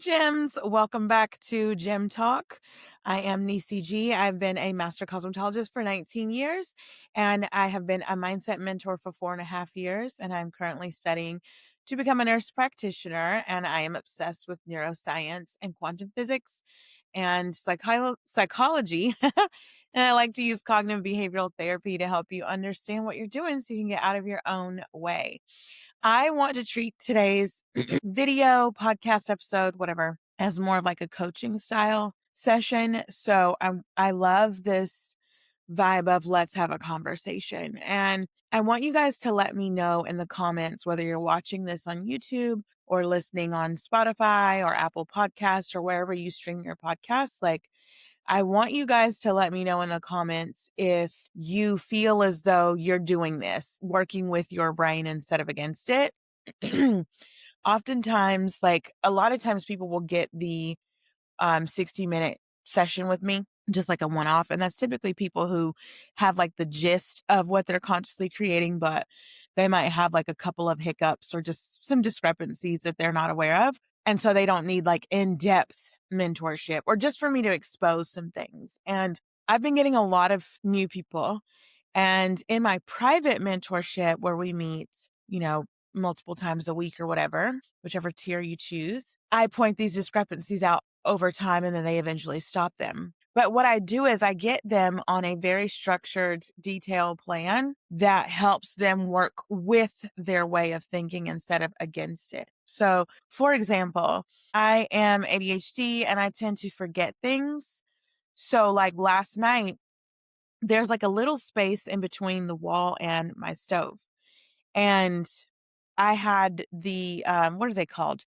Gems. Welcome back to Gem Talk. I am Niecy G. I've been a master cosmetologist for 19 years, and I have been a mindset mentor for 4.5 years, and I'm currently studying to become a nurse practitioner, and I am obsessed with neuroscience and quantum physics and psychology. And I like to use cognitive behavioral therapy to help you understand what you're doing so you can get out of your own way. I want to treat today's video, podcast episode, whatever, as more of like a coaching style session. So I love this vibe of let's have a conversation. And I want you guys to let me know in the comments whether you're watching this on YouTube or listening on Spotify or Apple Podcasts or wherever you stream your podcasts. Like, I want you guys to let me know in the comments if you feel as though you're doing this, working with your brain instead of against it. Oftentimes, like a lot of times people will get the 60-minute session with me, just like a one-off. And that's typically people who have like the gist of what they're consciously creating, but they might have like a couple of hiccups or just some discrepancies that they're not aware of. And so they don't need like in-depth mentorship or just for me to expose some things. And I've been getting a lot of new people. And in my private mentorship where we meet, multiple times a week or whatever, whichever tier you choose, I point these discrepancies out over time and then they eventually stop them. But what I do is I get them on a very structured, detailed plan that helps them work with their way of thinking instead of against it. So, for example, I am ADHD and I tend to forget things. So, like last night, there's like a little space in between the wall and my stove. And I had the, what are they called?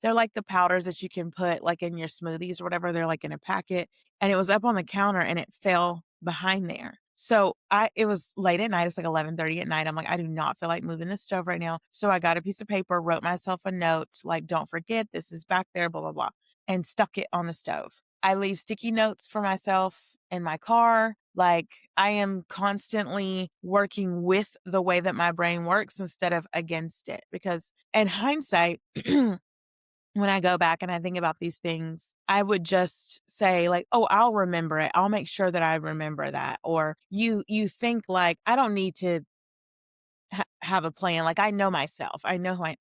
They're like the powders that you can put like in your smoothies or whatever. They're like in a packet, and it was up on the counter and it fell behind there. So it was late at night. It's like 11:30 at night. I'm like, I do not feel like moving the stove right now. So I got a piece of paper, wrote myself a note, like, don't forget this is back there, blah, blah, blah, and stuck it on the stove. I leave sticky notes for myself in my car. Like, I am constantly working with the way that my brain works instead of against it, because in hindsight, when I go back and I think about these things, I would just say like, oh, I'll remember it. I'll make sure that I remember that. Or you think like, I don't need to have a plan. Like, I know myself. I know who I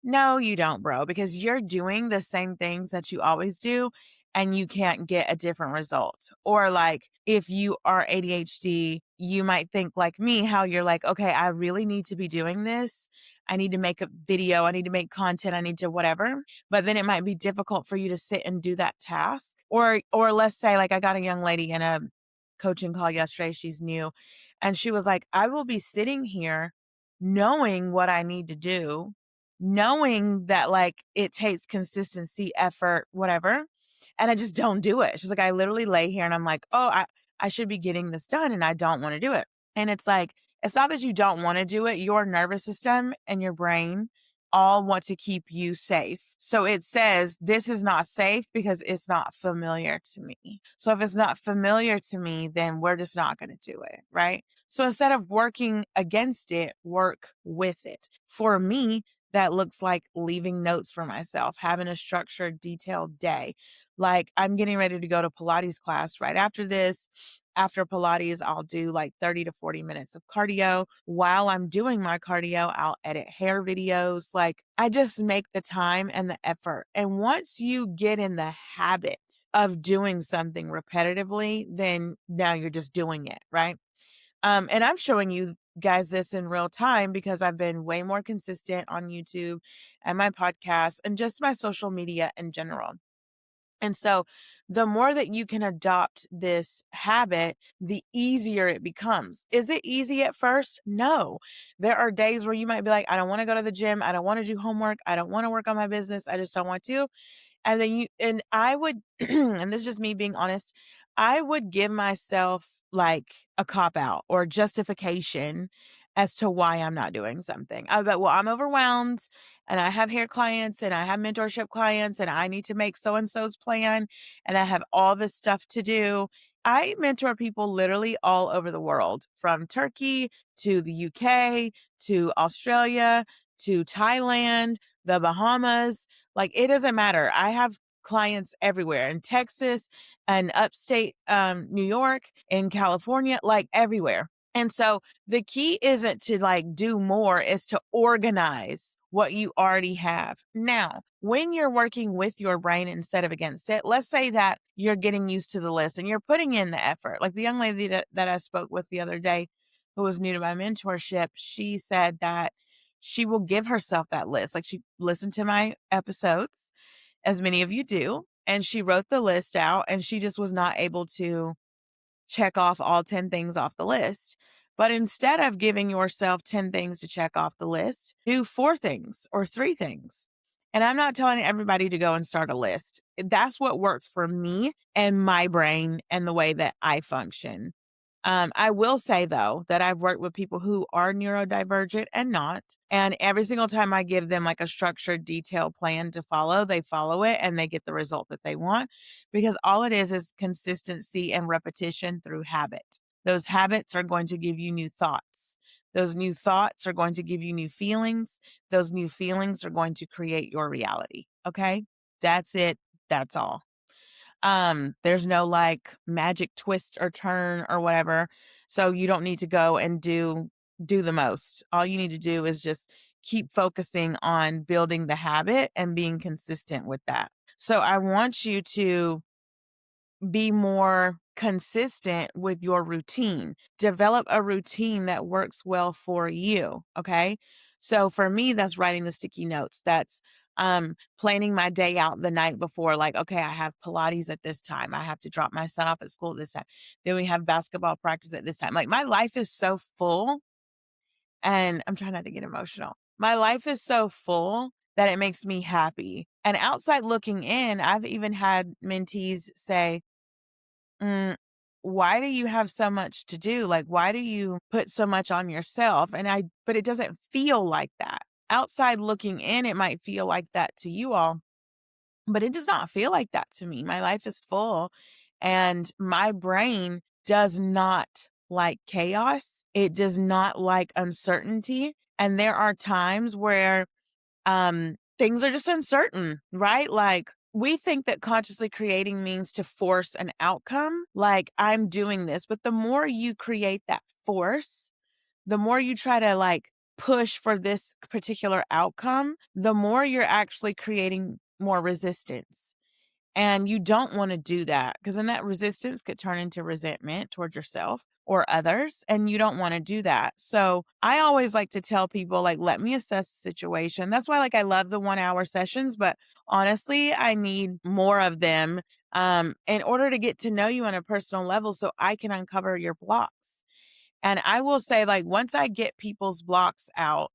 No, you don't, bro, because you're doing the same things that you always do and you can't get a different result. Or like if you are ADHD, you might think like me, how you're like, okay, I really need to be doing this. I need to make a video. I need to make content. I need to whatever. But then it might be difficult for you to sit and do that task. Or let's say like I got a young lady in a coaching call yesterday. She's new. And she was like, I will be sitting here knowing what I need to do, knowing that like it takes consistency, effort, whatever. And I just don't do it. She's like, I literally lay here and I'm like, oh, I should be getting this done and I don't want to do it. And it's like, it's not that you don't want to do it. Your nervous system and your brain all want to keep you safe. So it says this is not safe because it's not familiar to me. So if it's not familiar to me, then we're just not going to do it. Right. So instead of working against it, work with it. For me, that looks like leaving notes for myself, having a structured, detailed day. Like I'm getting ready to go to Pilates class right after this. After Pilates, I'll do like 30 to 40 minutes of cardio. While I'm doing my cardio, I'll edit hair videos. Like I just make the time and the effort. And once you get in the habit of doing something repetitively, then now you're just doing it, right? And I'm showing you guys this in real time because I've been way more consistent on YouTube and my podcast and just my social media in general. And so the more that you can adopt this habit, the easier it becomes. Is it easy at first? No. There are days where you might be like, I don't want to go to the gym. I don't want to do homework. I don't want to work on my business. I just don't want to. And then I would, and this is just me being honest, I would give myself like a cop out or justification as to why I'm not doing something. I bet, well, I'm overwhelmed and I have hair clients and I have mentorship clients and I need to make so-and-so's plan and I have all this stuff to do. I mentor people literally all over the world, from Turkey to the UK to Australia to Thailand. the Bahamas. Like, it doesn't matter. I have clients everywhere in Texas and upstate New York, in California, like everywhere. And so the key isn't to like do more, is to organize what you already have. Now, when you're working with your brain instead of against it, let's say that you're getting used to the list and you're putting in the effort. Like the young lady that I spoke with the other day, who was new to my mentorship, she said that she will give herself that list. Like, she listened to my episodes, as many of you do, and she wrote the list out, and she just was not able to check off all 10 things off the list. But instead of giving yourself 10 things to check off the list, do 4 things or 3 things. And I'm not telling everybody to go and start a list. That's what works for me and my brain and the way that I function. I will say, though, that I've worked with people who are neurodivergent and not. And every single time I give them like a structured, detailed plan to follow, they follow it and they get the result that they want, because all it is consistency and repetition through habit. Those habits are going to give you new thoughts. Those new thoughts are going to give you new feelings. Those new feelings are going to create your reality. Okay. That's it. That's all. There's no like magic twist or turn or whatever. So you don't need to go and do the most. All you need to do is just keep focusing on building the habit and being consistent with that. So I want you to be more consistent with your routine. Develop a routine that works well for you. Okay. So for me, that's writing the sticky notes. That's planning my day out the night before. Like, okay, I have Pilates at this time. I have to drop my son off at school at this time. Then we have basketball practice at this time. Like, my life is so full, and I'm trying not to get emotional. My life is so full that it makes me happy. And outside looking in, I've even had mentees say, Mm, why do you have so much to do? Like, why do you put so much on yourself? But it doesn't feel like that. Outside looking in, it might feel like that to you all, but it does not feel like that to me. My life is full, and my brain does not like chaos. It does not like uncertainty. And there are times where things are just uncertain, right? Like, we think that consciously creating means to force an outcome, like I'm doing this. But the more you create that force, the more you try to like push for this particular outcome, the more you're actually creating more resistance. And you don't want to do that, because then that resistance could turn into resentment towards yourself or others. And you don't want to do that. So I always like to tell people, like, let me assess the situation. That's why, like, I love the 1 hour sessions, but honestly, I need more of them in order to get to know you on a personal level so I can uncover your blocks. And I will say, like, once I get people's blocks out,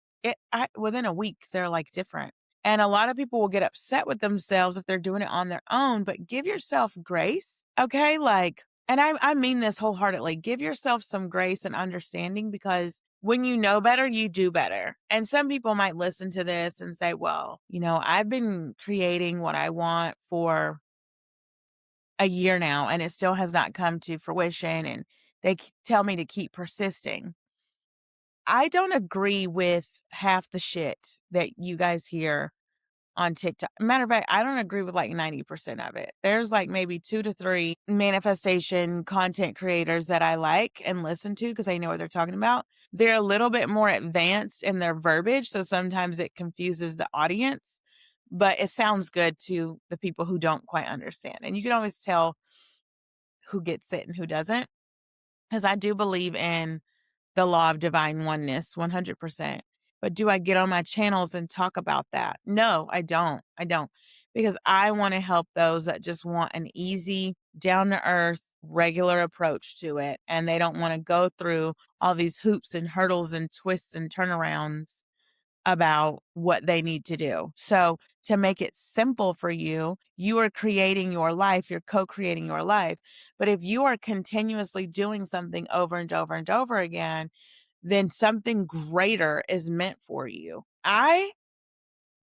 within a week, they're like different. And a lot of people will get upset with themselves if they're doing it on their own, but give yourself grace. Okay. Like, and I mean this wholeheartedly, give yourself some grace and understanding, because when you know better, you do better. And some people might listen to this and say, well, I've been creating what I want for a year now and it still has not come to fruition. And they tell me to keep persisting. I don't agree with half the shit that you guys hear on TikTok. Matter of fact, I don't agree with like 90% of it. There's like maybe 2 to 3 manifestation content creators that I like and listen to because I know what they're talking about. They're a little bit more advanced in their verbiage, so sometimes it confuses the audience, but it sounds good to the people who don't quite understand. And you can always tell who gets it and who doesn't, because I do believe in the law of divine oneness 100%. But do I get on my channels and talk about that? No, I don't. I don't. Because I want to help those that just want an easy, down to earth, regular approach to it. And they don't want to go through all these hoops and hurdles and twists and turnarounds about what they need to do. So to make it simple for you, you are creating your life, you're co-creating your life. But if you are continuously doing something over and over and over again, then something greater is meant for you. I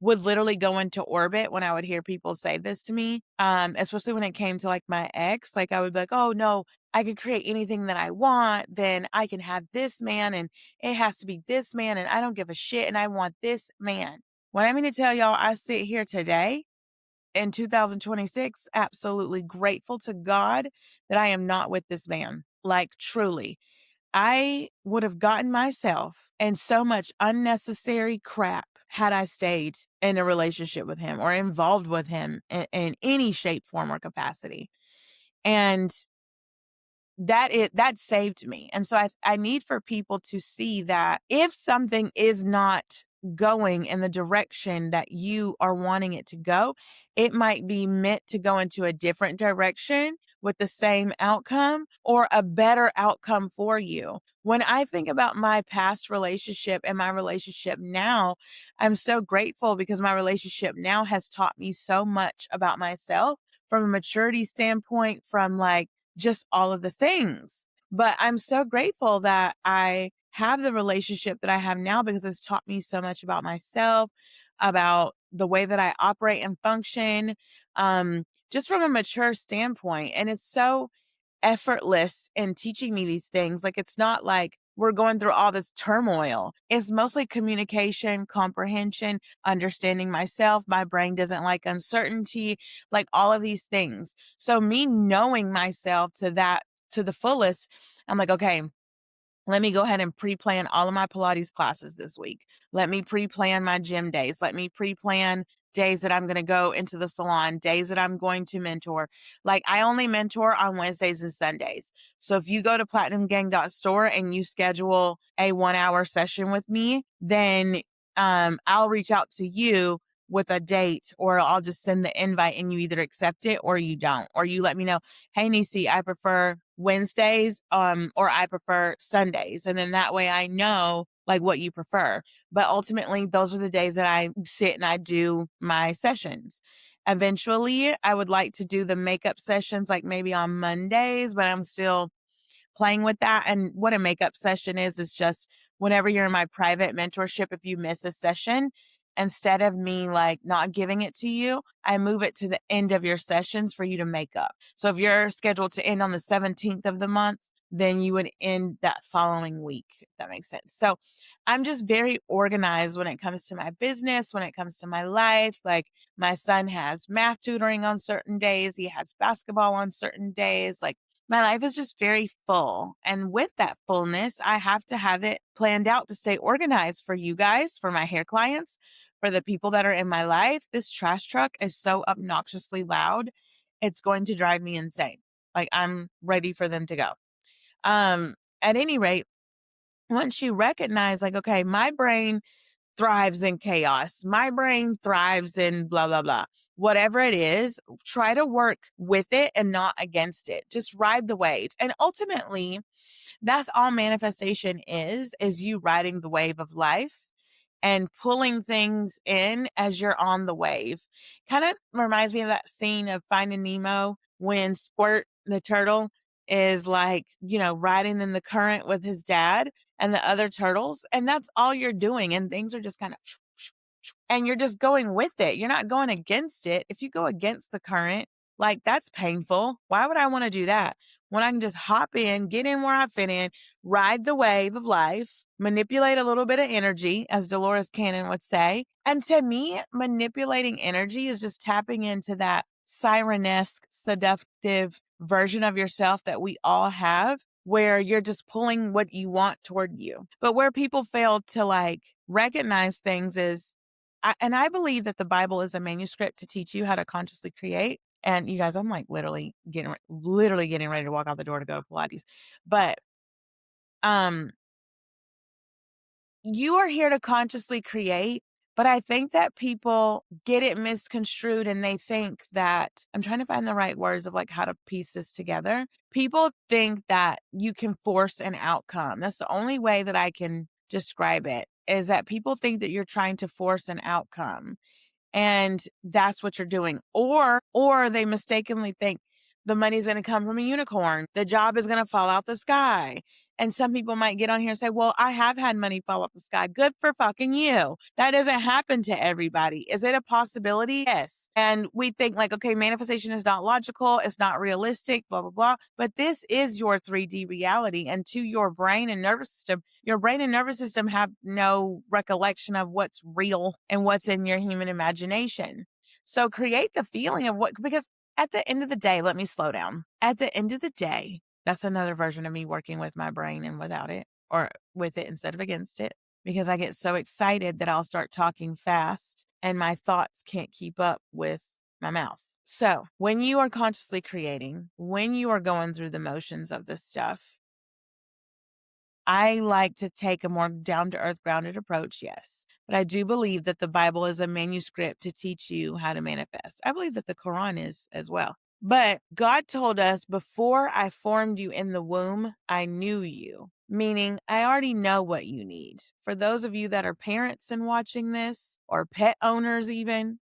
would literally go into orbit when I would hear people say this to me, especially when it came to like my ex. Like, I would be like, oh no, I could create anything that I want, then I can have this man and it has to be this man and I don't give a shit and I want this man. When I mean to tell y'all, I sit here today in 2026, absolutely grateful to God that I am not with this man. Like, truly. I would have gotten myself in so much unnecessary crap had I stayed in a relationship with him or involved with him in any shape, form, or capacity. And that saved me. And so I need for people to see that if something is not going in the direction that you are wanting it to go, it might be meant to go into a different direction with the same outcome or a better outcome for you. When I think about my past relationship and my relationship now, I'm so grateful because my relationship now has taught me so much about myself from a maturity standpoint, from like just all of the things. But I'm so grateful that I have the relationship that I have now because it's taught me so much about myself, about the way that I operate and function, just from a mature standpoint. And it's so effortless in teaching me these things. Like, it's not like we're going through all this turmoil. It's mostly communication, comprehension, understanding myself. My brain doesn't like uncertainty, like all of these things. So me knowing myself to the fullest, I'm like, okay, let me go ahead and pre-plan all of my Pilates classes this week. Let me pre-plan my gym days. Let me pre-plan days that I'm going to go into the salon, days that I'm going to mentor. Like, I only mentor on Wednesdays and Sundays. So if you go to platinumgang.store and you schedule a 1 hour session with me, then I'll reach out to you with a date, or I'll just send the invite and you either accept it or you don't, or you let me know, hey, Niecy, I prefer Wednesdays, or I prefer Sundays. And then that way I know like what you prefer. But ultimately, those are the days that I sit and I do my sessions. Eventually, I would like to do the makeup sessions like maybe on Mondays, but I'm still playing with that. And what a makeup session is just whenever you're in my private mentorship, if you miss a session, instead of me like not giving it to you, I move it to the end of your sessions for you to make up. So if you're scheduled to end on the 17th of the month, then you would end that following week, if that makes sense. So I'm just very organized when it comes to my business, when it comes to my life. Like, my son has math tutoring on certain days, he has basketball on certain days. Like, my life is just very full. And with that fullness, I have to have it planned out to stay organized for you guys, for my hair clients, for the people that are in my life. This trash truck is so obnoxiously loud. It's going to drive me insane. Like, I'm ready for them to go. At any rate, once you recognize, like, okay, my brain thrives in chaos. My brain thrives in blah, blah, blah. Whatever it is, try to work with it and not against it. Just ride the wave. And ultimately, that's all manifestation is you riding the wave of life and pulling things in as you're on the wave. Kind of reminds me of that scene of Finding Nemo when Squirt the turtle is like, riding in the current with his dad and the other turtles. And that's all you're doing. And things are just kind of, and you're just going with it. You're not going against it. If you go against the current, like, that's painful. Why would I want to do that when I can just hop in, get in where I fit in, ride the wave of life, manipulate a little bit of energy, as Dolores Cannon would say. And to me, manipulating energy is just tapping into that sirenesque, seductive version of yourself that we all have, where you're just pulling what you want toward you. But where people fail to like recognize things is, and I believe that the Bible is a manuscript to teach you how to consciously create. And you guys, I'm like literally getting ready to walk out the door to go to Pilates. But um, you are here to consciously create. But I think that people get it misconstrued and they think that, I'm trying to find the right words of like how to piece this together. People think that you can force an outcome. That's the only way that I can describe it, is that people think that you're trying to force an outcome. And that's what you're doing. Or they mistakenly think the money's going to come from a unicorn. The job is going to fall out the sky. And some people might get on here and say, well, I have had money fall off the sky. Good for fucking you. That doesn't happen to everybody. Is it a possibility? Yes. And we think like, okay, manifestation is not logical. It's not realistic, blah, blah, blah. But this is your 3D reality. And to your brain and nervous system, your brain and nervous system have no recollection of what's real and what's in your human imagination. So create the feeling of what, because at the end of the day, let me slow down. At the end of the day, that's another version of me working with my brain and without it, or with it instead of against it, because I get so excited that I'll start talking fast and my thoughts can't keep up with my mouth. So when you are consciously creating, when you are going through the motions of this stuff, I like to take a more down to earth, grounded approach, yes. But I do believe that the Bible is a manuscript to teach you how to manifest. I believe that the Quran is as well. But God told us, before I formed you in the womb, I knew you, meaning I already know what you need. For those of you that are parents and watching this, or pet owners even,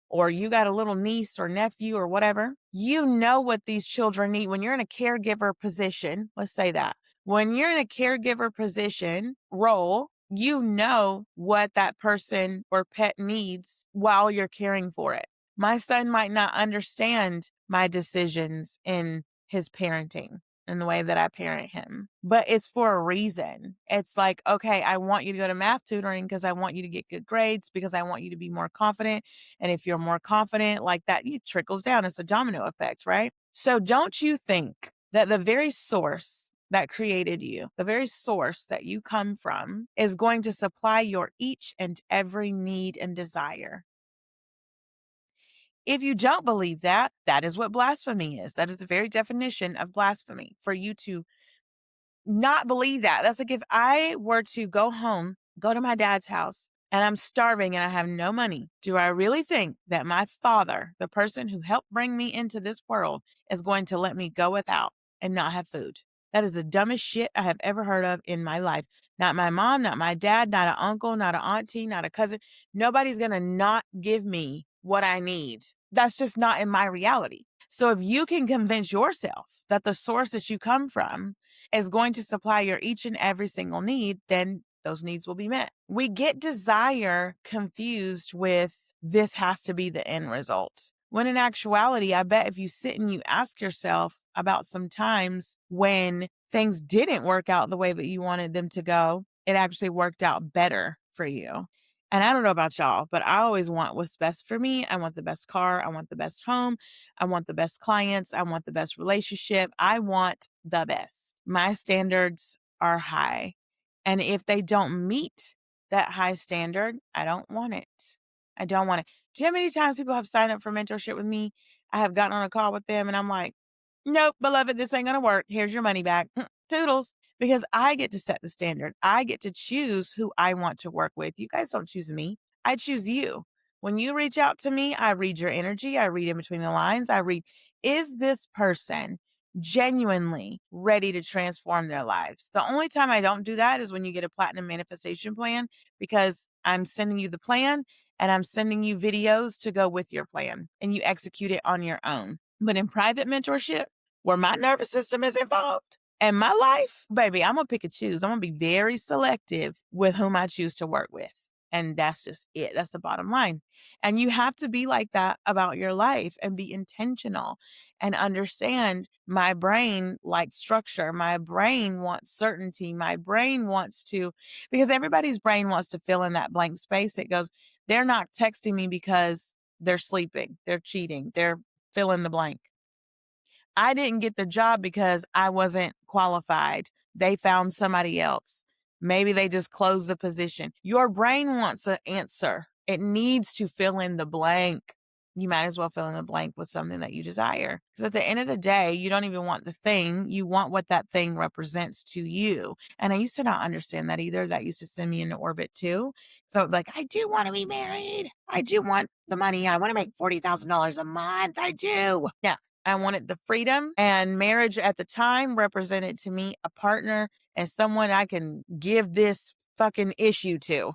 or you got a little niece or nephew or whatever, you know what these children need. When you're in a caregiver position, let's say that. When you're in a caregiver position role, you know what that person or pet needs while you're caring for it. My son might not understand my decisions in his parenting and the way that I parent him, but it's for a reason. It's like, okay, I want you to go to math tutoring because I want you to get good grades, because I want you to be more confident. And if you're more confident like that, it trickles down. It's a domino effect, right? So don't you think that the very source that created you, the very source that you come from, is going to supply your each and every need and desire? If you don't believe that, that is what blasphemy is. That is the very definition of blasphemy, for you to not believe that. That's like if I were to go home, go to my dad's house, and I'm starving and I have no money. Do I really think that my father, the person who helped bring me into this world, is going to let me go without and not have food? That is the dumbest shit I have ever heard of in my life. Not my mom, not my dad, not an uncle, not an auntie, not a cousin. Nobody's going to not give me what I need. That's just not in my reality. So if you can convince yourself that the source that you come from is going to supply your each and every single need, then those needs will be met. We get desire confused with this has to be the end result. When in actuality, I bet if you sit and you ask yourself about some times when things didn't work out the way that you wanted them to go, it actually worked out better for you. And I don't know about y'all, but I always want what's best for me. I want the best car. I want the best home. I want the best clients. I want the best relationship. I want the best. My standards are high. And if they don't meet that high standard, I don't want it. I don't want it. Do you know how many times people have signed up for mentorship with me? I have gotten on a call with them and I'm like, nope, beloved, this ain't going to work. Here's your money back. Toodles. Because I get to set the standard. I get to choose who I want to work with. You guys don't choose me. I choose you. When you reach out to me, I read your energy. I read in between the lines. I read, is this person genuinely ready to transform their lives? The only time I don't do that is when you get a platinum manifestation plan, because I'm sending you the plan and I'm sending you videos to go with your plan and you execute it on your own. But in private mentorship, where my nervous system is involved and my life, baby, I'm going to pick and choose. I'm going to be very selective with whom I choose to work with. And that's just it. That's the bottom line. And you have to be like that about your life and be intentional and understand my brain likes structure. My brain wants certainty. My brain wants to, because everybody's brain wants to fill in that blank space. It goes, they're not texting me because they're sleeping. They're cheating. They're fill in the blank. I didn't get the job because I wasn't qualified. They found somebody else. Maybe they just closed the position. Your brain wants an answer. It needs to fill in the blank. You might as well fill in the blank with something that you desire. Because at the end of the day, you don't even want the thing. You want what that thing represents to you. And I used to not understand that either. That used to send me into orbit too. So like, I do want to be married. I do want the money. I want to make $40,000 a month. I do. Yeah. I wanted the freedom, and marriage at the time represented to me a partner and someone I can give this fucking issue to.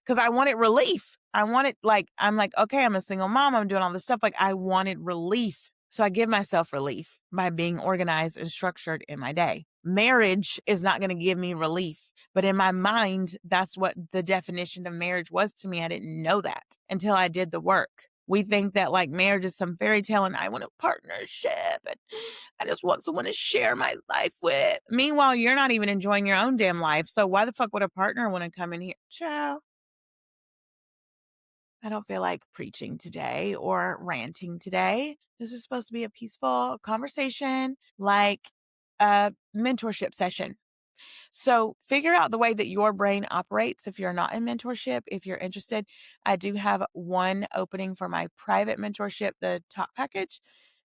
Because I wanted relief. I wanted, like, I'm like, okay, I'm a single mom. I'm doing all this stuff. Like, I wanted relief. So I give myself relief by being organized and structured in my day. marriage is not going to give me relief. But in my mind, that's what the definition of marriage was to me. I didn't know that until I did the work. We think that like marriage is some fairy tale and I want a partnership and I just want someone to share my life with. Meanwhile, you're not even enjoying your own damn life. So why the fuck would a partner want to come in here? Ciao. I don't feel like preaching today or ranting today. This is supposed to be a peaceful conversation, like a mentorship session. So figure out the way that your brain operates if you're not in mentorship. If you're interested, I do have one opening for my private mentorship, the top package,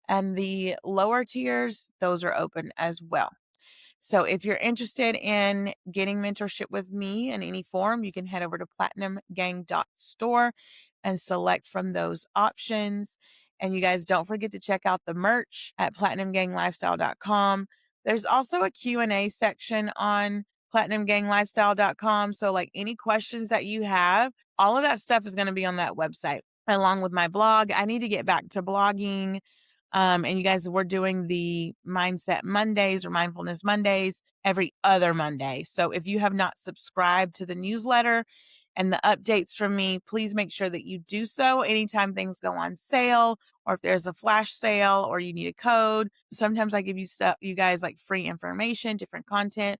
and the lower tiers, those are open as well. So if you're interested in getting mentorship with me in any form, you can head over to platinumgang.store and select from those options. And you guys don't forget to check out the merch at platinumganglifestyle.com. There's also a Q&A section on platinumganglifestyle.com. So like any questions that you have, all of that stuff is going to be on that website along with my blog. I need to get back to blogging. And you guys, we're doing the Mindset Mondays or Mindfulness Mondays every other Monday. So if you have not subscribed to the newsletter and the updates from me, please make sure that you do so anytime things go on sale or if there's a flash sale or you need a code. Sometimes I give you stuff, you guys like free information, different content.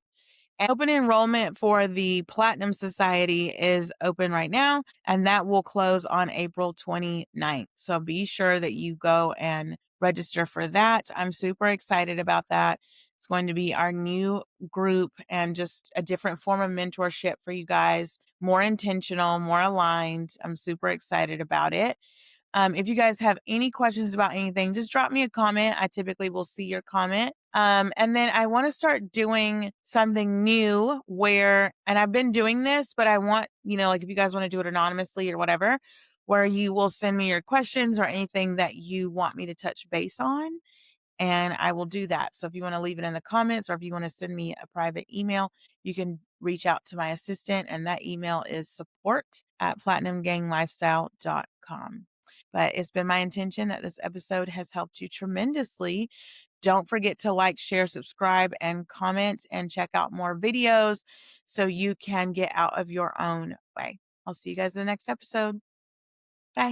And open enrollment for the Platinum Society is open right now, and that will close on April 29th. So be sure that you go and register for that. I'm super excited about that. It's going to be our new group and just a different form of mentorship for you guys, more intentional, more aligned. I'm super excited about it. If you guys have any questions about anything, just drop me a comment. I typically will see your comment. And then I want to start doing something new where, and I've been doing this, but I want, like if you guys want to do it anonymously or whatever, where you will send me your questions or anything that you want me to touch base on. And I will do that. So if you want to leave it in the comments or if you want to send me a private email, you can reach out to my assistant. And that email is support@platinumganglifestyle.com. But it's been my intention that this episode has helped you tremendously. Don't forget to like, share, subscribe, and comment and check out more videos so you can get out of your own way. I'll see you guys in the next episode. Bye.